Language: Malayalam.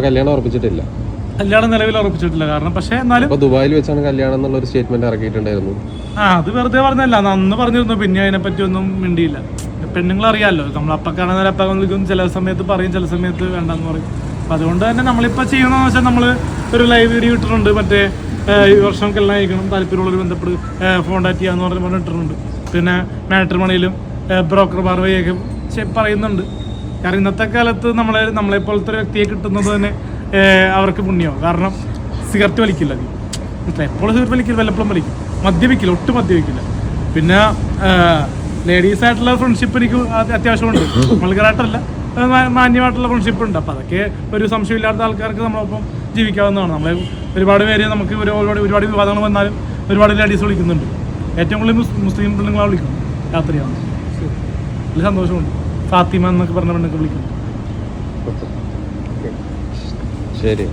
കല്യാണം ഉറപ്പിച്ചിട്ടില്ല? കല്യാണം നിലവിൽ ഉറപ്പിച്ചിട്ടില്ല. കാരണം പക്ഷേ എന്നാലും ദുബായിൽ വെച്ചാണ് കല്യാണം എന്നുള്ള ഒരു സ്റ്റേറ്റ്മെന്റ് ഇറക്കിയിട്ടുണ്ടായിരുന്നു. അത് വെറുതെ പറഞ്ഞല്ല, അന്ന് പറഞ്ഞിരുന്നു. പിന്നെ അതിനെപ്പറ്റി ഒന്നും മിണ്ടിയില്ല. പെണ്ണുങ്ങൾ അറിയാമല്ലോ, നമ്മളപ്പക്കാണെങ്കിൽ അപ്പ വിളിക്കും, ചില സമയത്ത് പറയും, ചില സമയത്ത് വേണ്ടെന്ന് പറയും. അപ്പം അതുകൊണ്ട് തന്നെ നമ്മളിപ്പോൾ ചെയ്യണമെന്ന് വെച്ചാൽ നമ്മൾ ഒരു ലൈവ് വീഡിയോ ഇട്ടിട്ടുണ്ട്. മറ്റേ ഈ വർഷം കല്യാണം കഴിക്കണം, താല്പര്യമുള്ളവർ ബന്ധപ്പെട്ട് കോൺടാക്ട് ചെയ്യാന്ന് പറഞ്ഞ് ഇട്ടിട്ടുണ്ട്. പിന്നെ മാട്രിമോണിയിലും ബ്രോക്കർമാർ വഴിയൊക്കെ പറയുന്നുണ്ട്. കാരണം ഇന്നത്തെ കാലത്ത് നമ്മളെപ്പോലത്തെ ഒരു വ്യക്തിയെ കിട്ടുന്നത് തന്നെ അവർക്ക് പുണ്യമാവും. കാരണം സിഗരറ്റ് വലിക്കില്ല, എപ്പോഴും സിഗരറ്റ് വലിക്കില്ല, വല്ലപ്പോഴും വലിക്കും. മദ്യപിക്കില്ല, ഒട്ടും മദ്യപിക്കില്ല. പിന്നെ ലേഡീസായിട്ടുള്ള ഫ്രണ്ട്ഷിപ്പ് എനിക്ക് അത്യാവശ്യമുണ്ട്. വൾഗറായിട്ടല്ല, മാന്യമായിട്ടുള്ള ഫ്രണ്ട്ഷിപ്പ് ഉണ്ട്. അപ്പോൾ അതൊക്കെ ഒരു സംശയമില്ലാത്ത ആൾക്കാർക്ക് നമ്മളൊപ്പം ജീവിക്കാവുന്നതാണ്. നമ്മളെ ഒരുപാട് പേര് നമുക്ക് ഒരുപാട് വിവാദങ്ങൾ വന്നാലും ഒരുപാട് ലേഡീസ് വിളിക്കുന്നുണ്ട്. ഏറ്റവും കൂടുതൽ മുസ്ലിം പെണ്ണുങ്ങളെ വിളിക്കും രാത്രിയാണ്. വലിയ സന്തോഷമുണ്ട്. ഫാത്തിമ എന്നൊക്കെ പറഞ്ഞ പെണ്ണൊക്കെ വിളിക്കുന്നു. ശരി.